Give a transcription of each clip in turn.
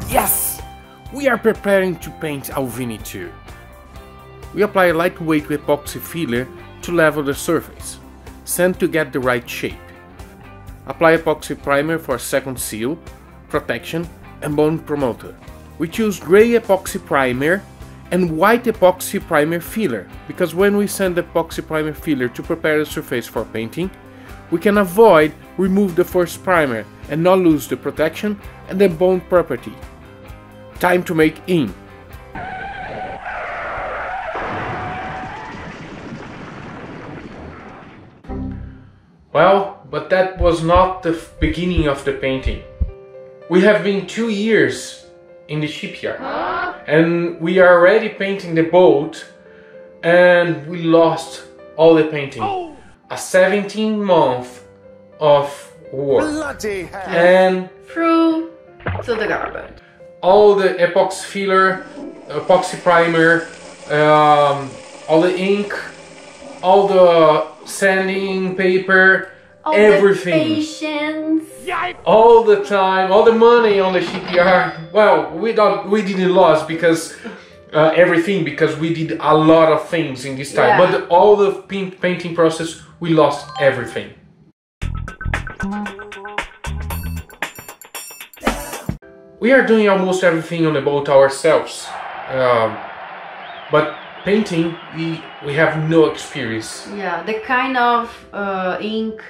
Yes! We are preparing to paint Alvini 2. We apply a lightweight epoxy filler to level the surface, sand to get the right shape. Apply epoxy primer for second seal, protection and bond promoter. We choose gray epoxy primer and white epoxy primer filler because when we send the epoxy primer filler to prepare the surface for painting, we can avoid remove the first primer and not lose the protection and the bond property. Time to make ink. Well, but that was not the beginning of the painting. We have been 2 years in the shipyard and we are already painting the boat and we lost all the painting. A 17-month of work. Bloody hell. And Through to the garbage. all the epoxy filler, epoxy primer, all the ink, all the sanding paper, All everything. the patience. All the time, all the money on the shipyard. Well, we didn't lose because everything, because we did a lot of things in this time. Yeah. But all the painting process, we lost everything. We are doing almost everything on the boat ourselves, but painting, we have no experience. Yeah, the kind of ink,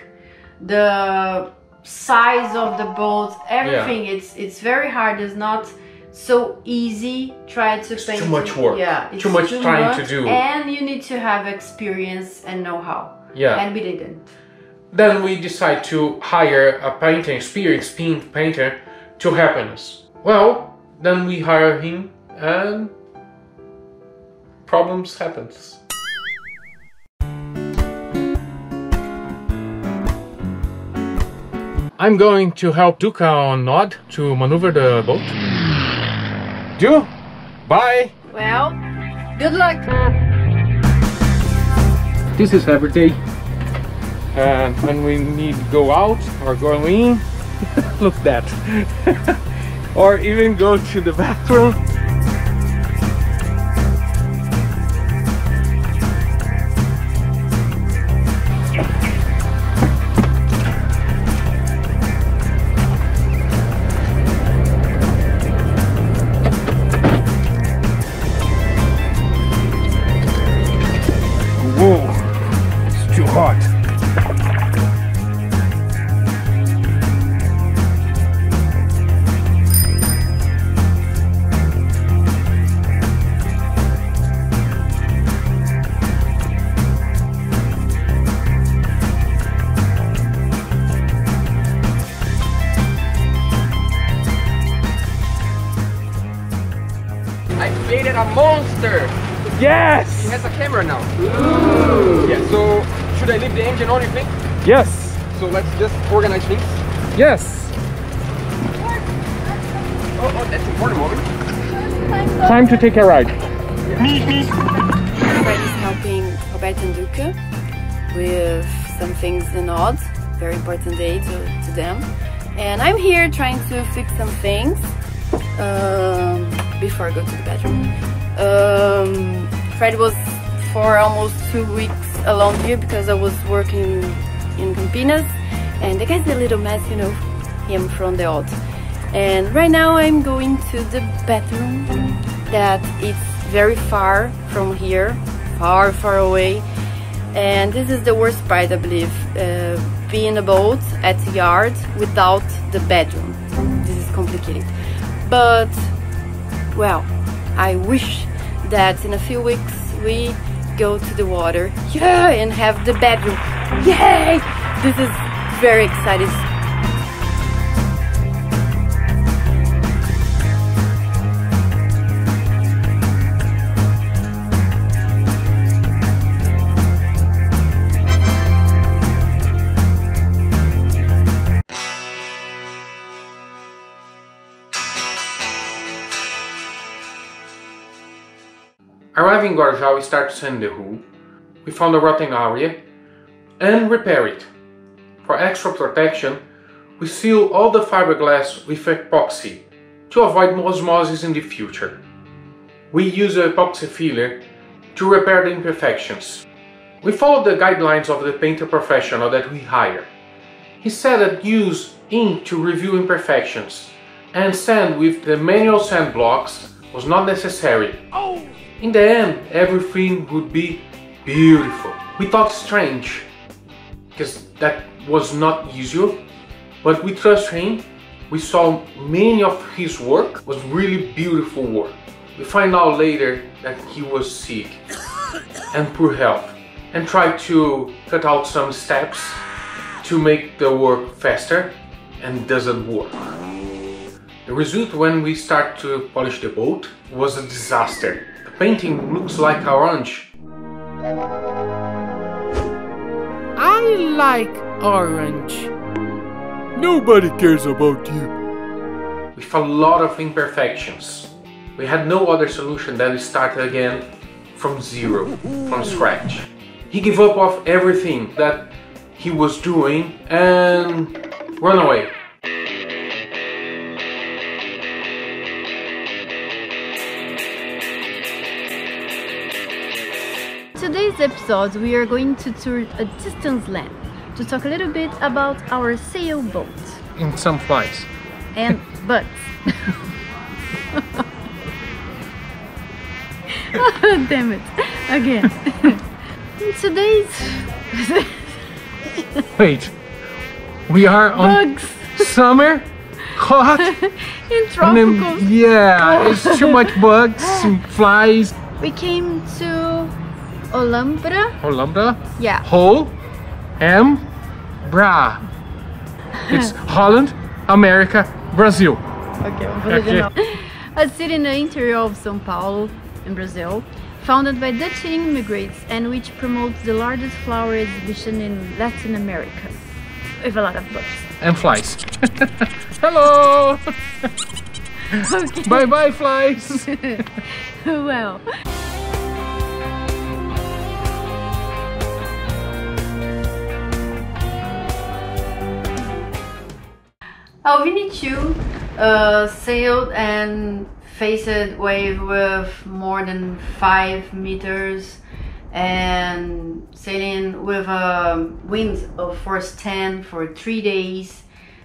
the size of the boat, everything. It's very hard. It's not so easy. Try to paint. Too much work. Yeah, it's too much trying to do. and you need to have experience and know-how. Yeah. And we didn't. Then we decide to hire a painter, experienced painter, to help us. Well, then we hire him and problems happens. I'm going to help Duca on Nod to maneuver the boat. Du, bye! Well, good luck. This is every day. And when we need to go out or go in, look that. Or even go to the bathroom. Whoa, it's too hot. I created a monster! Yes! He has a camera now. Yeah, so should I leave the engine on, you think? Yes! So let's just organize things. Yes! Oh, that's important moment. Time to take a ride. Fred is helping Roberto and Duca with some things in odds. Very important day to them. And I'm here trying to fix some things before I go to the bedroom. Fred was for almost 2 weeks alone here because I was working in Campinas, and the guy's a little mess, you know, him from the odds. And right now I'm going to the bathroom that it's very far from here, far away. And this is the worst part, I believe, being in a boat at the yard without the bedroom. This is complicated. But, well, I wish that in a few weeks we go to the water, yeah, and have the bedroom. Yay! This is very exciting. Arriving in Guarujá, we start to sand the hull. We found a rotten area and repair it. For extra protection, we seal all the fiberglass with epoxy to avoid osmosis in the future. We use epoxy filler to repair the imperfections. We follow the guidelines of the painter professional that we hire. He said that use ink to review imperfections and sand with the manual sand blocks was not necessary. In the end, everything would be beautiful. We thought strange, because that was not usual, but we trust him. We saw many of his work was really beautiful work. We find out later that he was sick and poor health, and tried to cut out some steps to make the work faster, and doesn't work. The result when we start to polish the boat was a disaster. The painting looks like orange. I like orange. Nobody cares about you. With a lot of imperfections. We had no other solution than to start again from zero, from scratch. He gave up of everything that he was doing and run away. Today's episode we are going to tour a distant land to talk a little bit about our sailboat. In some flights. And butts. Oh, damn it. Again. Today's... Wait, we are on bugs. summer? Hot? In tropical. Yeah, it's too much bugs, some flies. We came to Olambra. Holambra? Yeah. Bra. It's Holland, America, Brazil. Okay, vamos fazer de novo. A city in the interior of São Paulo, in Brazil, founded by Dutch immigrants and which promotes the largest flower exhibition in Latin America, with a lot of bugs. And flies. Hello! Okay. Bye bye, flies! Well. Alvini 2 sailed and faced wave with more than 5 meters and sailing with a wind of force 10 for 3 days,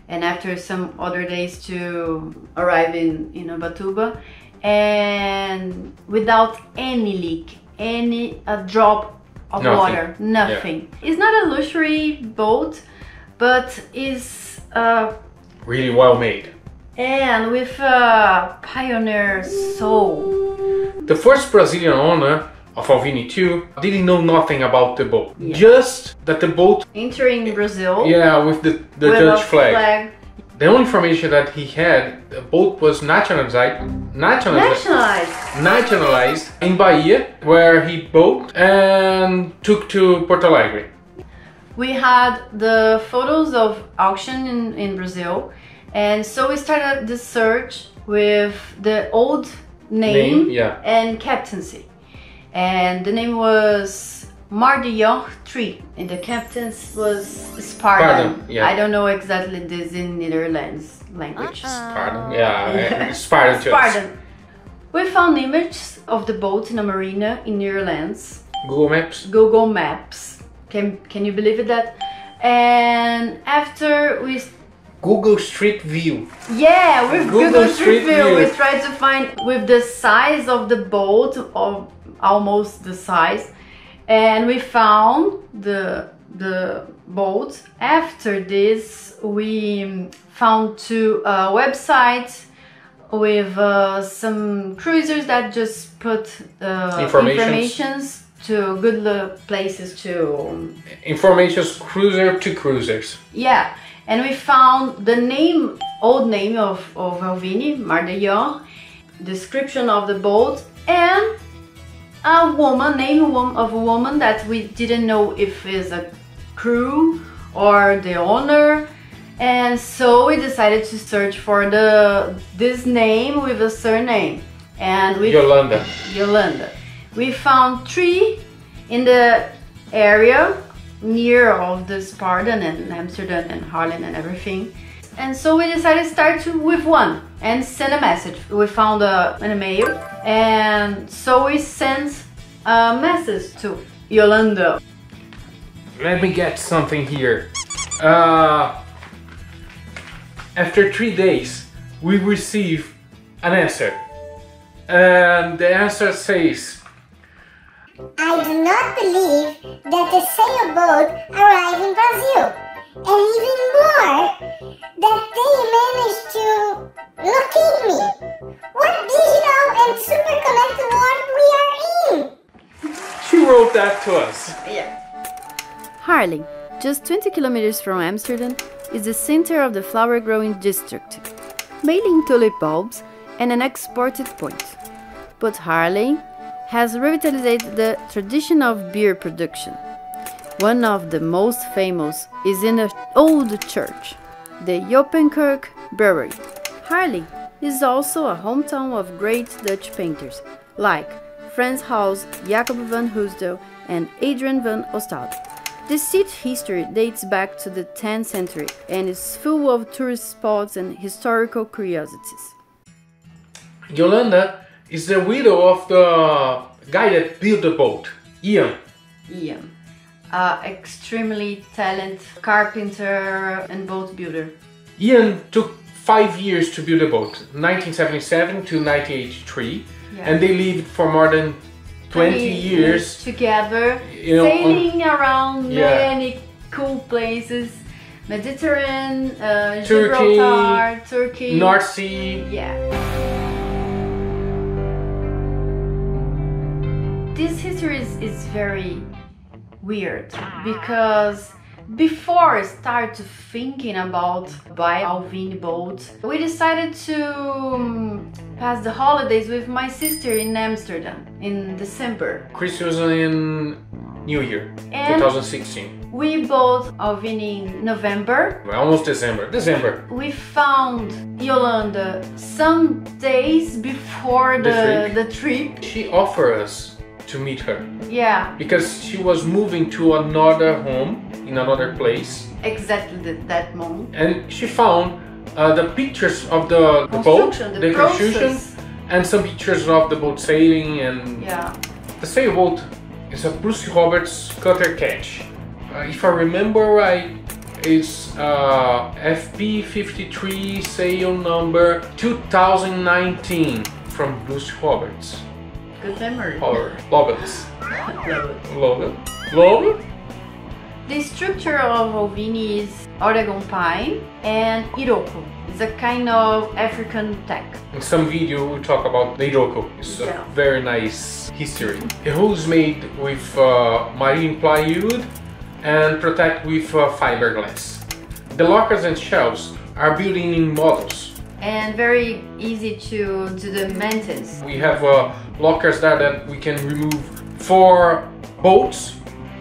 and after some other days to arrive in Ubatuba, and without any leak, a drop of water, nothing. Yeah. It's not a luxury boat, but it's really well made. And with a pioneer soul. The first Brazilian owner of Alvini 2 didn't know nothing about the boat. Yeah. Just that the boat... entering Brazil. Yeah, with the Dutch flag. The only information that he had, the boat was nationalized in Bahia, where he boat and took to Porto Alegre. We had the photos of auction in Brazil, and so we started the search with the old name and captaincy. And the name was Mar de Jorge 3, and the captain's was Spartan. Yeah. I don't know exactly this in Netherlands language. Spartan, yeah, Spartan. Spartan. We found images of the boat in a marina in Netherlands. Google Maps. Can you believe it that? And after we... Google Street View. Yeah, with Google Street View we tried to find with the size of the boat, or almost the size, and we found the boat. After this we found two websites with some cruisers that just put informations to good places to... Information's cruiser to cruisers. Yeah, and we found the name, old name of Alvini, Mar de Jorge, description of the boat, and a woman, name of a woman that we didn't know if is a crew or the owner. And so we decided to search for this name with a surname. And we... Yolanda. We found 3 in the area near of the Spartan and Amsterdam and Holland and everything. and so we decided to start with one and send a message. We found an email, and so we sent a message to Yolanda. Let me get something here. After 3 days, we receive an answer. And the answer says, I do not believe that the sailboat arrived in Brazil, and even more, that they managed to locate me. What digital and super connected world we are in! she wrote that to us. Yeah. Haarlem, just 20 kilometers from Amsterdam, is the center of the flower growing district, mainly tulip bulbs and an exported point. But Haarlem has revitalized the tradition of beer production. One of the most famous is in an old church, the Jopenkerk Brewery. Haarlem is also a hometown of great Dutch painters like Frans Hals, Jacob van Heusden and Adrian van Ostade. The city's history dates back to the 10th century and is full of tourist spots and historical curiosities. Yolanda is the widow of the guy that built the boat, Ian. Ian, extremely talented carpenter and boat builder. Ian took 5 years to build a boat, 1977 to 1983, Yeah. and they lived for more than 20 years together, you know, sailing around Yeah. many cool places, Mediterranean, Turkey, Gibraltar, Turkey, North Sea. Yeah. This history is very weird because before I started thinking about buying Alvini boat, we decided to pass the holidays with my sister in Amsterdam in December. Christmas in New Year, And 2016. we bought Alvini in November. Almost December. We found Yolanda some days before the trip. She offered us to meet her Yeah, because she was moving to another home in another place, exactly that moment. and she found the pictures of the boat, Construction, the the construction, process. and some pictures of the boat sailing. And Yeah, the sailboat is a Bruce Roberts cutter catch. If I remember right, it's FP53 sail number 2019 from Bruce Roberts. good memory. Or Roberts. Love it. Love it? The structure of Alvini is Oregon pine and Iroko. It's a kind of African teak. In some video we talk about the Iroko. It's Yeah. a very nice history. The hull is made with marine plywood and protect with fiberglass. The lockers and shelves are built in models. And very easy to do the maintenance. We have lockers there that we can remove for boats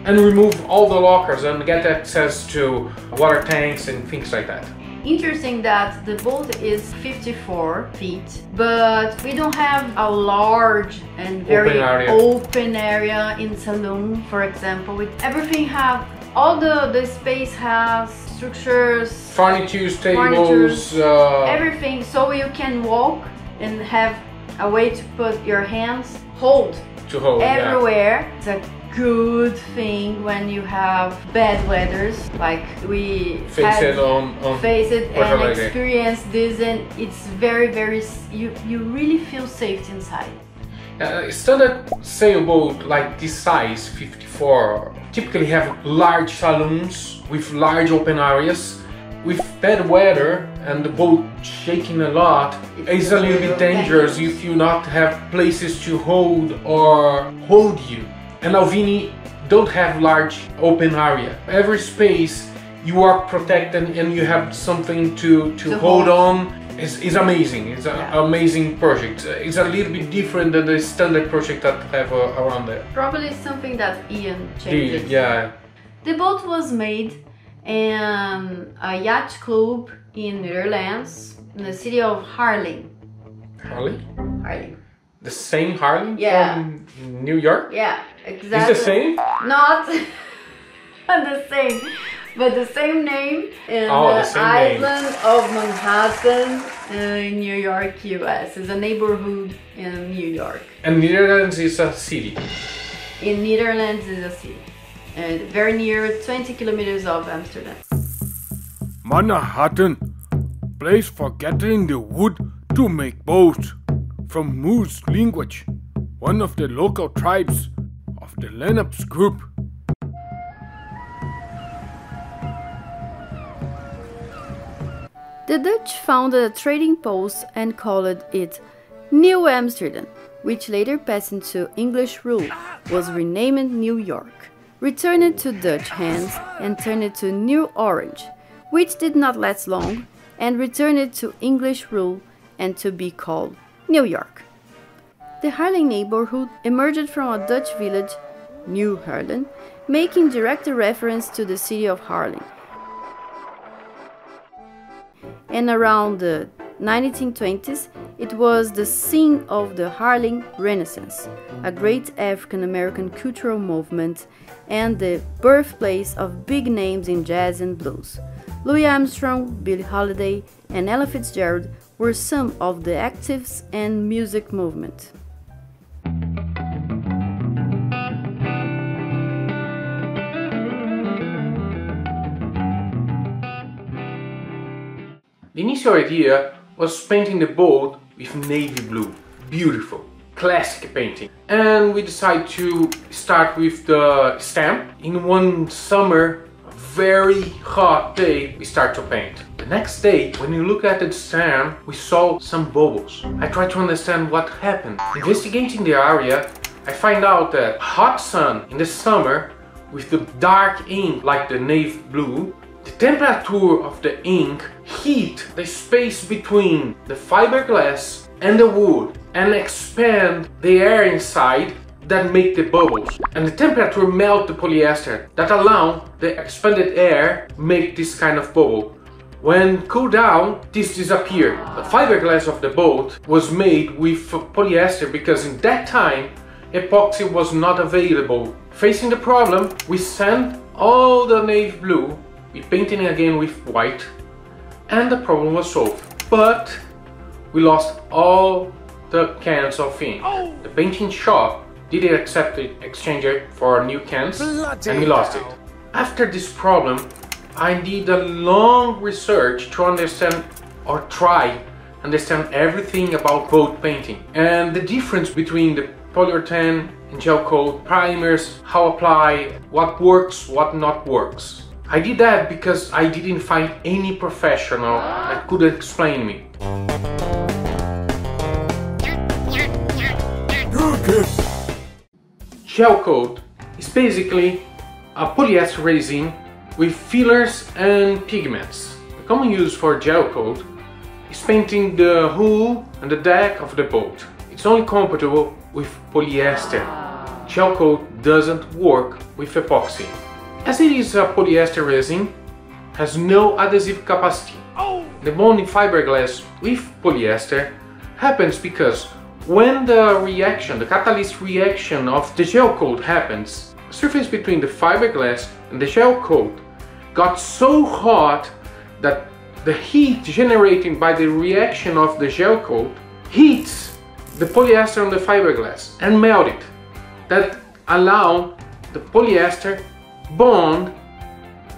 and remove all the lockers and get access to water tanks and things like that. Interesting that the boat is 54 feet, but we don't have a large and very open area in saloon, for example. With everything have all the space has structures, Furniture, tables, everything, so you can walk and have a way to put your hands hold everywhere. Yeah. It's a good thing when you have bad weathers, like we face it and experience this, and it's very you really feel safe inside. Standard sailboat like this size, 54, typically have large saloons with large open areas. With bad weather and the boat shaking a lot, it's a little bit dangerous if you not have places to hold you. And Alvini don't have large open area. Every space you are protected and you have something to hold on. It's amazing. It's an amazing project. It's a little bit different than the standard project that I have around there. Probably something that Ian changed. Yeah. The boat was made in a yacht club in Netherlands, in the city of Haarlem. Haarlem? The same Haarlem from New York? Yeah, exactly. It's the same? Not the same. but the same name in the the same name. island of Manhattan in New York, US. It's a neighborhood in New York. And Netherlands is a city. In Netherlands is a city. Very near 20 kilometers of Amsterdam. Manhattan, place for gathering the wood to make bows. From Moose language, one of the local tribes of the Lennox group. The Dutch founded a trading post and called it New Amsterdam, which later passed into English rule, was renamed New York, returned to Dutch hands and turned to New Orange, which did not last long, and returned to English rule and to be called New York. The Haarlem neighborhood emerged from a Dutch village, New Haarlem, making direct reference to the city of Haarlem. And around the 1920s, it was the scene of the Haarlem Renaissance, a great African-American cultural movement and the birthplace of big names in jazz and blues. Louis Armstrong, Billie Holiday, and Ella Fitzgerald were some of the actives and music movement. The initial idea was painting the boat with navy blue. Beautiful, classic painting. And we decided to start with the stamp. In one summer, a very hot day, we start to paint. The next day, when you look at the stamp, we saw some bubbles. I tried to understand what happened. Investigating the area, I find out that hot sun in the summer with the dark ink like the navy blue, the temperature of the ink heat the space between the fiberglass and the wood and expand the air inside that make the bubbles. And the temperature melt the polyester that allow the expanded air make this kind of bubble. When cooled down, this disappeared. The fiberglass of the boat was made with polyester because in that time epoxy was not available. Facing the problem, we sent all the navy blue, we painted again with white, and the problem was solved. But we lost all the cans of ink. The painting shop didn't accept the exchanger for new cans, and we lost it. After this problem, I did a long research to understand or try understand everything about boat painting and the difference between the polyurethane and gel coat, primers, how apply, what works, what not works. I did that because I didn't find any professional that could explain me. Gel coat is basically a polyester resin with fillers and pigments. The common use for gel coat is painting the hull and the deck of the boat. It's only compatible with polyester. Gel coat doesn't work with epoxy. As it is a polyester resin, has no adhesive capacity. The bonding fiberglass with polyester happens because when the reaction, the catalyst reaction of the gel coat happens, the surface between the fiberglass and the gel coat got so hot that the heat generated by the reaction of the gel coat heats the polyester on the fiberglass and melt it. That allows the polyester bond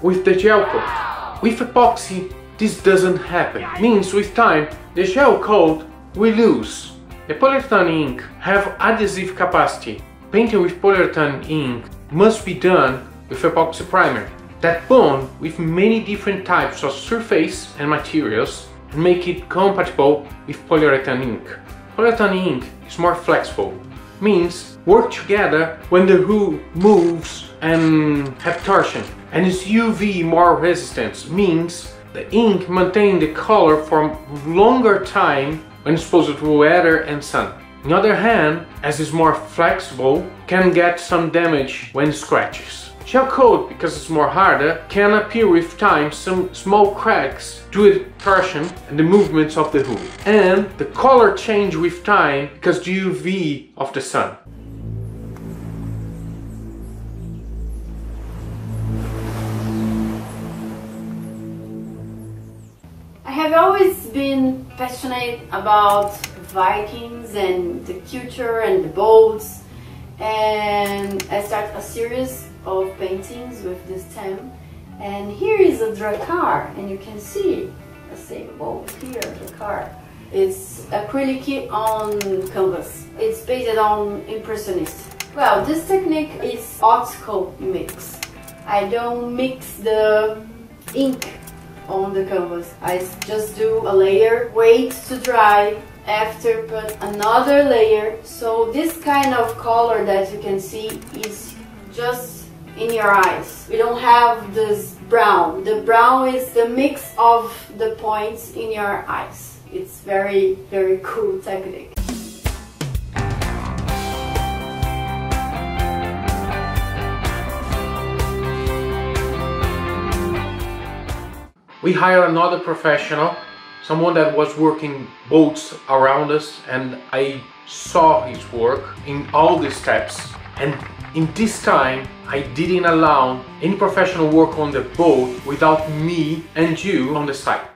with the gel coat. With epoxy, this doesn't happen. Means with time, the gel coat will lose. The polyurethane ink have adhesive capacity. Painting with polyurethane ink must be done with epoxy primer that bond with many different types of surface and materials and make it compatible with polyurethane ink. Polyurethane ink is more flexible, means work together when the hull moves and have torsion, and is UV more resistant, means the ink maintain the color for longer time when exposed to weather and sun. On the other hand, as it's more flexible, can get some damage when scratches. Gel coat, because it's more harder, can appear with time some small cracks due to the torsion and the movements of the hull. And the color change with time because the UV of the sun. I've always been passionate about Vikings and the culture and the boats, and I started a series of paintings with this theme. And here is a Drakkar, and you can see a sailboat here, Drakkar. It's acrylic on canvas. It's based on Impressionist. Well, this technique is optical mix. I don't mix the ink on the canvas. I just do a layer, wait to dry, after put another layer. So this kind of color that you can see is just in your eyes. We don't have this brown. The brown is the mix of the points in your eyes. It's very, very cool technique. We hired another professional, someone that was working boats around us, and I saw his work in all the steps. And in this time, I didn't allow any professional work on the boat without me and you on the site.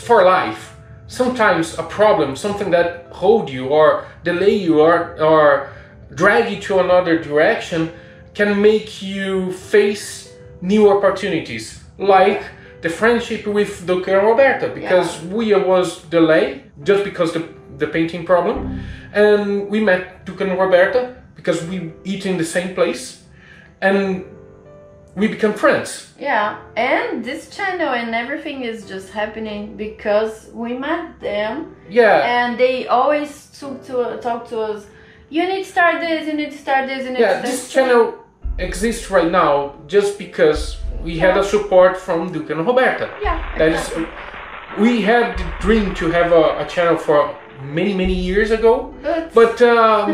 For life, sometimes a problem, something that hold you or delay you or drag you to another direction, can make you face new opportunities, like the friendship with Duca and Roberta, because we was delayed just because the painting problem, and we met Duca and Roberta because we eat in the same place, and we become friends. Yeah, and this channel and everything is just happening because we met them. Yeah. And they always talk to us. You need to start this, you need to start this, you need to start this channel exists right now just because we had a support from Duca and Roberta. Yeah, that exactly. We had the dream to have a channel for many years ago, but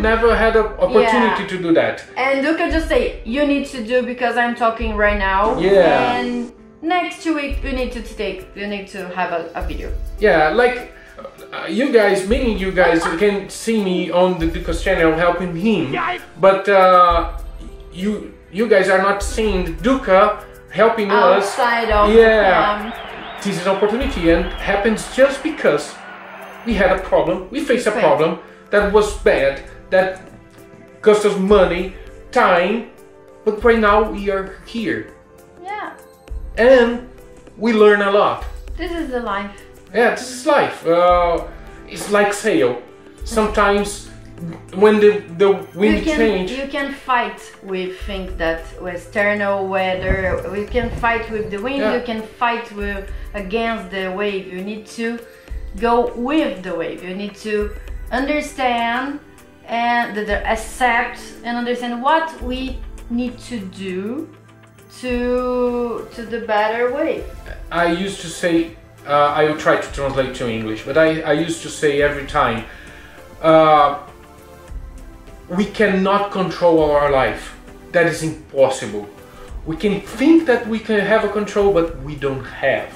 never had an opportunity to do that. And Duca just say, you need to do because I'm talking right now. Yeah. And next 2 weeks we need to have a video. Yeah, like you guys, many of you guys can see me on the Duca's channel helping him, but you you guys are not seeing Duca helping us. Outside of This is opportunity, and happens just because we had a problem. We faced a problem that was bad, that cost us money, time, but right now we are here. Yeah. And we learn a lot. This is the life. Yeah, this is life. It's like sail. Sometimes when the wind change, you can fight with things that external weather. You can fight with the wind. You can fight with against the wave. You need to go with the wave. You need to understand and accept and understand what we need to do to the better way. I used to say, I will try to translate to English, but I used to say every time, we cannot control our life. That is impossible. We can think that we can have a control, but we don't have,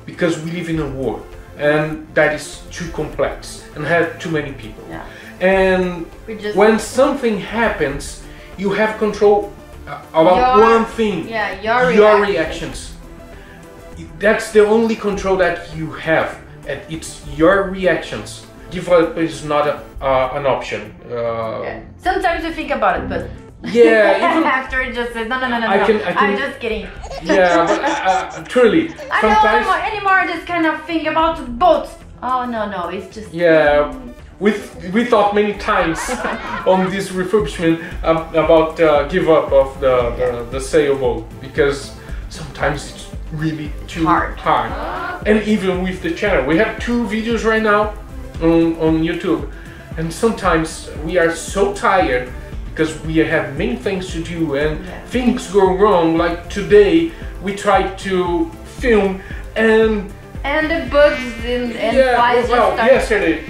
because we live in a world, and that is too complex and have too many people. Yeah. And when something happens, you have control about one thing. Yeah, your reactions. That's the only control that you have, and it's your reactions. Give up is not an option. Sometimes you think about it, but even after it just says no. I'm just kidding. Yeah, but truly, I sometimes don't anymore. Just kind of think about boats. Oh no, it's just we thought many times on this refurbishment about give up of the sailboat, because sometimes it's really too hard. And even with the channel, we have 2 videos right now on YouTube, and sometimes we are so tired because we have many things to do and things go wrong. Like today, we tried to film and the bugs and flies yesterday,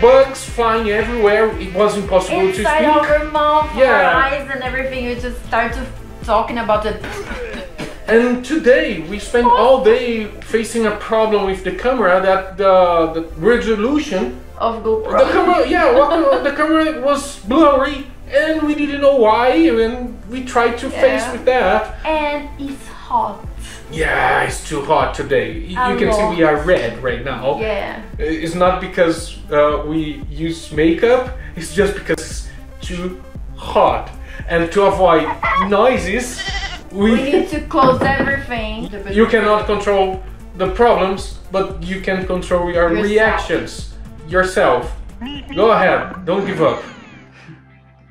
bugs flying everywhere. It was impossible to speak. Inside our mouth, our eyes and everything. We just start talking about it. And today we spent all day facing a problem with the camera, that the resolution of GoPro. The camera was blurry, and we didn't know why, and we tried to face with that. And it's hot. Yeah, it's too hot today. You can see we are red right now. Yeah. It's not because we use makeup, it's just because it's too hot. And to avoid noises, we need to close everything. You cannot control the problems, but you can control your reactions yourself. Go ahead, don't give up.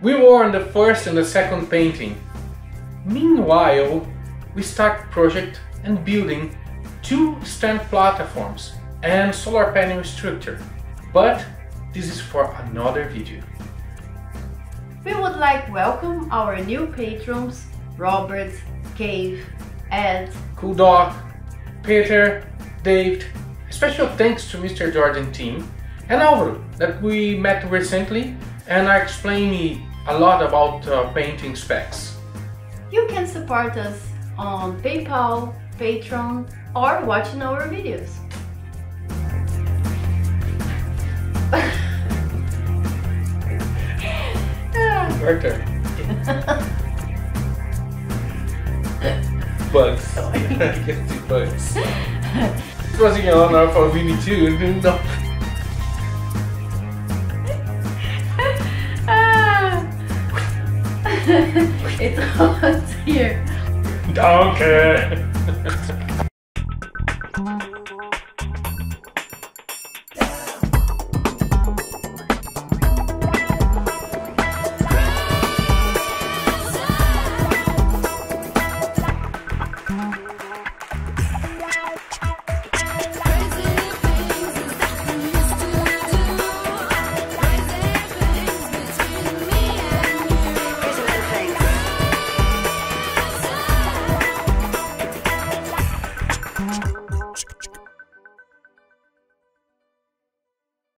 We were on the first and the second painting. Meanwhile, we start the project and building 2 stand platforms and solar panel structure. But this is for another video. We would like to welcome our new patrons, Robert, Cave, Ed, Cool Dog, Peter, David. Special thanks to Mr. Jordan team and Alvaro that we met recently and are explaining me a lot about painting specs. You can support us on PayPal, Patreon, or watching our videos. Your turn. Bugs. I can see bugs. It was an honor for Vinny too. No. It's hot here. Okay.